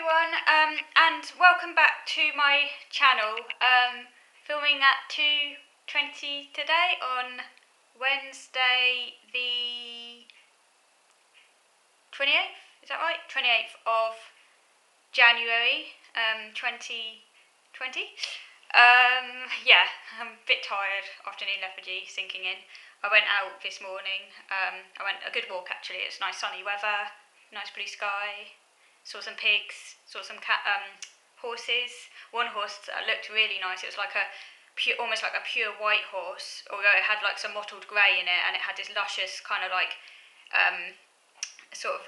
everyone, and welcome back to my channel. Filming at 2:20 today on Wednesday the 28th, is that right? 28th of January, 2020. Yeah, I'm a bit tired, afternoon lethargy sinking in. I went out this morning, I went a good walk actually, it's nice sunny weather, nice blue sky. Saw some pigs, saw some horses. One horse looked really nice. It was like almost like a pure white horse, although it had like some mottled grey in it, and it had this luscious kind of like sort of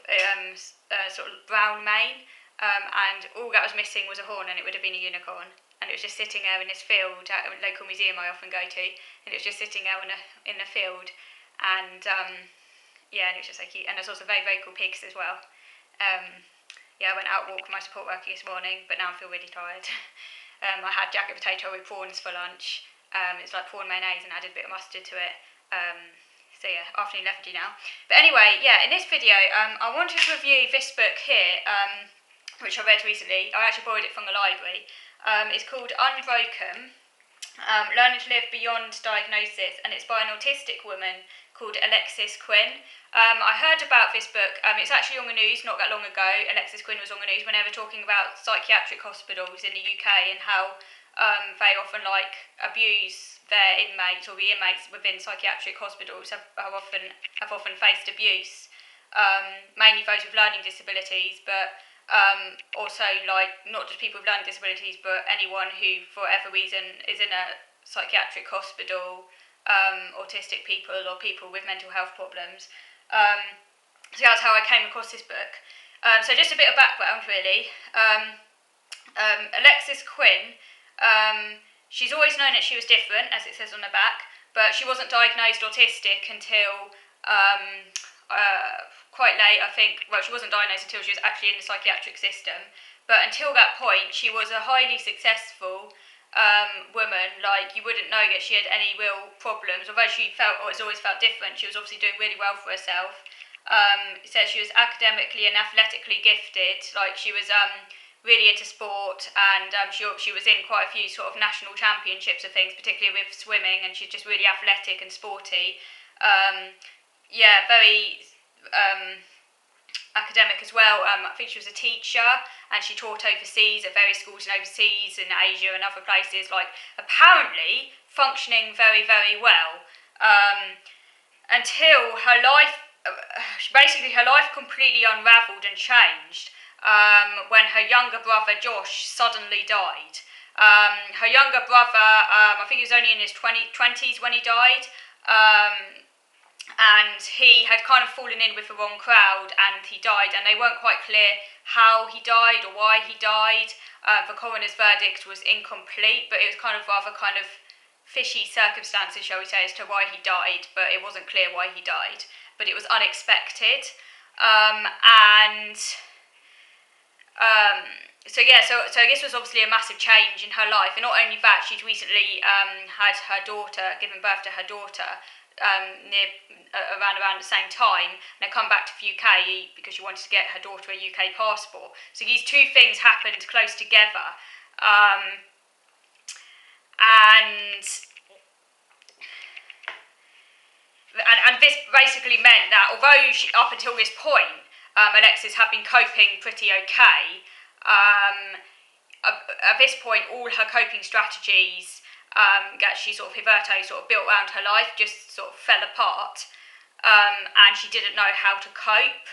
brown mane. And all that was missing was a horn, and it would have been a unicorn. And it was just sitting there in this field at a local museum I often go to, and it was just sitting there in a field, and yeah, and it was just so cute. And there's also very very cool pigs as well. Yeah, I went out walking with my support worker this morning, but now I feel really tired. I had jacket potato with prawns for lunch. It's like prawn mayonnaise and added a bit of mustard to it. So yeah, afternoon lethargy now. But anyway, yeah, in this video, I wanted to review this book here, which I read recently. I actually borrowed it from the library. It's called Unbroken, Learning to Live Beyond Diagnosis, and it's by an autistic woman called Alexis Quinn. I heard about this book, it's actually on the news not that long ago. Alexis Quinn was on the news when they were talking about psychiatric hospitals in the UK and how they often abuse their inmates, or the inmates within psychiatric hospitals have often faced abuse, mainly those with learning disabilities, but also not just people with learning disabilities, but anyone who for whatever reason is in a psychiatric hospital, autistic people or people with mental health problems. So that's how I came across this book. So just a bit of background really. Alexis Quinn, she's always known that she was different, as it says on the back, but she wasn't diagnosed autistic until quite late, I think. Well, she wasn't diagnosed until she was actually in the psychiatric system, but until that point she was a highly successful woman. Like, you wouldn't know that she had any real problems, although she has always felt different. She was obviously doing really well for herself. It says she was academically and athletically gifted. Like, she was really into sport, and she was in quite a few sort of national championships of things, particularly with swimming, and she's just really athletic and sporty. Yeah, very academic as well. I think she was a teacher, and she taught overseas at various schools in overseas in Asia and other places, like apparently functioning very very well, until her life completely unravelled and changed when her younger brother Josh suddenly died. Her younger brother, I think he was only in his 20s when he died, and he had kind of fallen in with the wrong crowd, and he died, and they weren't quite clear how he died or why he died. The coroner's verdict was incomplete, but it was kind of fishy circumstances, shall we say, as to why he died, but it wasn't clear why he died, but it was unexpected. So this was obviously a massive change in her life, and not only that, she'd recently given birth to her daughter, around the same time, and had come back to the UK because she wanted to get her daughter a UK passport. So these two things happened close together, and this basically meant that although up until this point, Alexis had been coping pretty okay, at this point all her coping strategies that she hitherto built around her life just fell apart, and she didn't know how to cope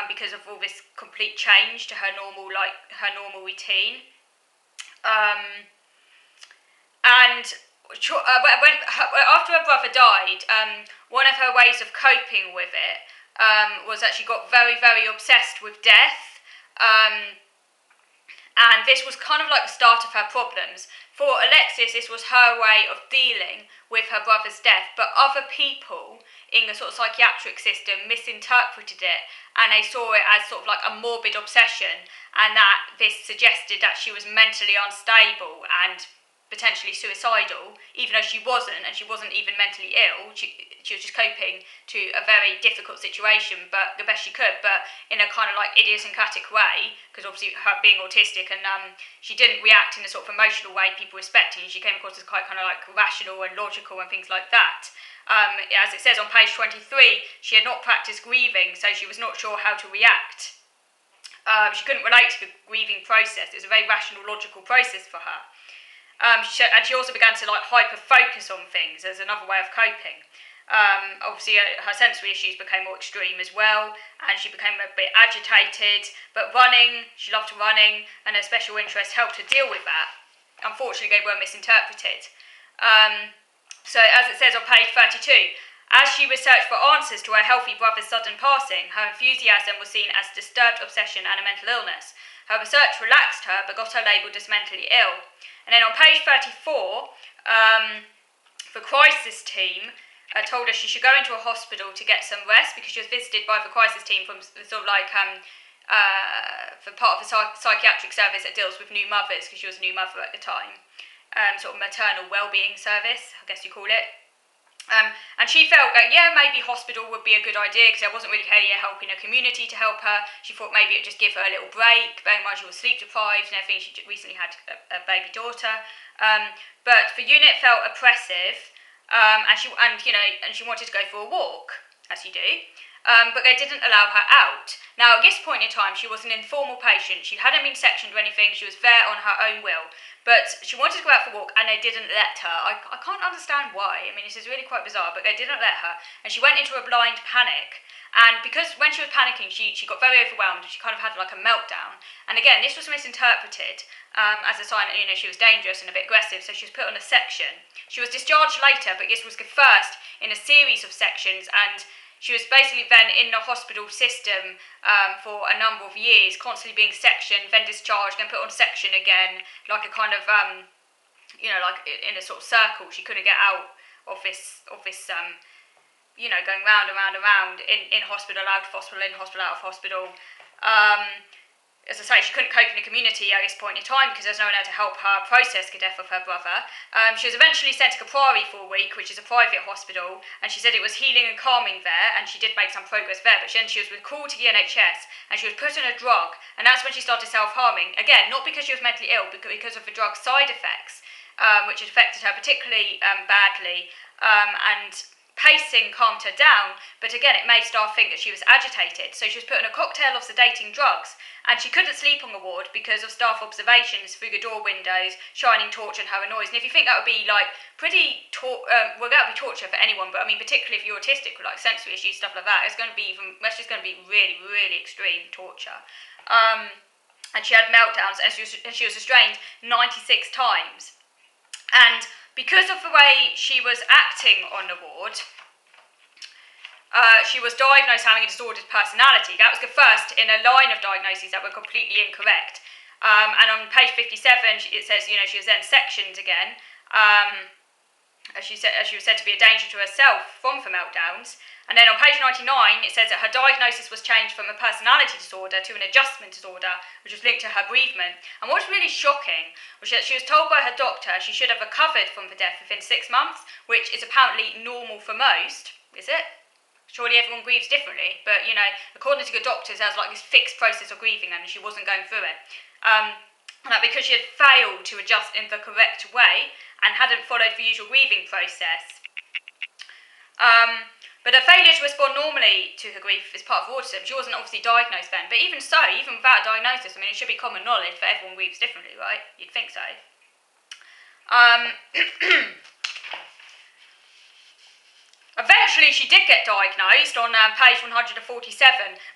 because of all this complete change to her normal routine. After her brother died, one of her ways of coping with it was that she got very very obsessed with death. And this was kind of like the start of her problems. For Alexis, this was her way of dealing with her brother's death, but other people in the psychiatric system misinterpreted it, and they saw it as a morbid obsession, and that this suggested that she was mentally unstable, and potentially suicidal, even though she wasn't, and she wasn't even mentally ill. She was just coping to a very difficult situation, but the best she could, but in a kind of like idiosyncratic way, because obviously her being autistic, and she didn't react in the sort of emotional way people were expecting. She came across as quite kind of like rational and logical and things like that. As it says on page 23, she had not practiced grieving, so she was not sure how to react. She couldn't relate to the grieving process. It was a very rational, logical process for her. And she also began to like hyper-focus on things as another way of coping. Obviously, her sensory issues became more extreme as well, and she became a bit agitated. But running, she loved running, and her special interests helped her deal with that. Unfortunately, they were misinterpreted. So, as it says on page 32, as she researched for answers to her healthy brother's sudden passing, her enthusiasm was seen as disturbed obsession and a mental illness. Her research relaxed her, but got her labelled as mentally ill. And then on page 34, the crisis team told her she should go into a hospital to get some rest because she was visited by the crisis team from sort of like for part of the psychiatric service that deals with new mothers, because she was a new mother at the time, sort of maternal wellbeing service, I guess you call it. And she felt that, yeah, maybe hospital would be a good idea because there wasn't really any help in her community to help her. She thought maybe it'd just give her a little break, bearing in mind she was sleep deprived and everything. She recently had a baby daughter. But the unit felt oppressive, and she wanted to go for a walk, as you do. But they didn't allow her out. Now, at this point in time, she was an informal patient. She hadn't been sectioned or anything. She was there on her own will. But she wanted to go out for a walk, and they didn't let her. I can't understand why. I mean, this is really quite bizarre, but they didn't let her. And she went into a blind panic. And because when she was panicking, she got very overwhelmed. She kind of had like a meltdown. And again, this was misinterpreted as a sign that, she was dangerous and a bit aggressive, so she was put on a section. She was discharged later, but this was the first in a series of sections, and she was basically then in the hospital system for a number of years, constantly being sectioned, then discharged, then put on section again, like a kind of, like in a sort of circle. She couldn't get out of this, going round and round and round in hospital, out of hospital, in hospital, out of hospital. As I say, she couldn't cope in the community at this point in time because there was no one there to help her process the death of her brother. She was eventually sent to Caprari for a week, which is a private hospital, and she said it was healing and calming there, and she did make some progress there, but then she was recalled to the NHS, and she was put on a drug, and that's when she started self-harming. Again, not because she was mentally ill, but because of the drug's side effects, which affected her particularly badly, and pacing calmed her down, but again, it made staff think that she was agitated, so she was put on a cocktail of sedating drugs, and she couldn't sleep on the ward because of staff observations through the door windows, shining torch on her and noise. And if you think that would be like that would be torture for anyone, but I mean, particularly if you're autistic with like sensory issues, stuff like that, that's just going to be really, really extreme torture. And she had meltdowns, and she was restrained 96 times. And because of the way she was acting on the ward, she was diagnosed having a disordered personality. That was the first in a line of diagnoses that were completely incorrect. And on page 57, it says, she was then sectioned again, as she was said to be a danger to herself from the meltdowns. And then on page 99, it says that her diagnosis was changed from a personality disorder to an adjustment disorder, which was linked to her bereavement. And what's really shocking was that she was told by her doctor she should have recovered from the death within 6 months, which is apparently normal for most. Is it? Surely everyone grieves differently, but according to the doctors, there was like this fixed process of grieving, and she wasn't going through it. And that because she had failed to adjust in the correct way and hadn't followed the usual grieving process. But her failure to respond normally to her grief is part of autism. She wasn't obviously diagnosed then, but even so, even without a diagnosis, I mean, it should be common knowledge that everyone grieves differently, right? You'd think so. Eventually, she did get diagnosed on page 147,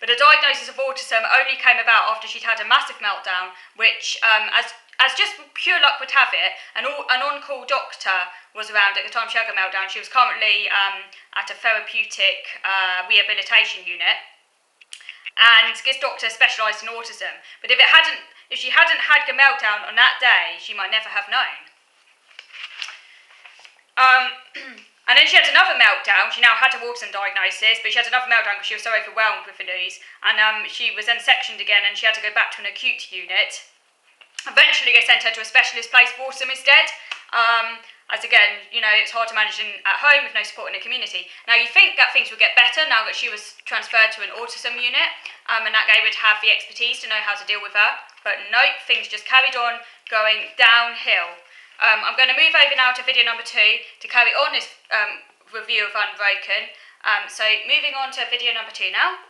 but the diagnosis of autism only came about after she'd had a massive meltdown, which, as just pure luck would have it, an on-call doctor was around at the time she had a meltdown. She was currently at a therapeutic rehabilitation unit, and this doctor specialised in autism. But if she hadn't had the meltdown on that day, she might never have known. And then she had another meltdown. She now had a autism diagnosis, but she had another meltdown because she was so overwhelmed with the news. And she was then sectioned again, and she had to go back to an acute unit. Eventually, they sent her to a specialist place for autism instead. As again, it's hard to manage at home with no support in the community. Now, you think that things would get better now that she was transferred to an autism unit, and that they would have the expertise to know how to deal with her. But nope, things just carried on going downhill. I'm going to move over now to video number 2 to carry on this review of Unbroken. So moving on to video number 2 now.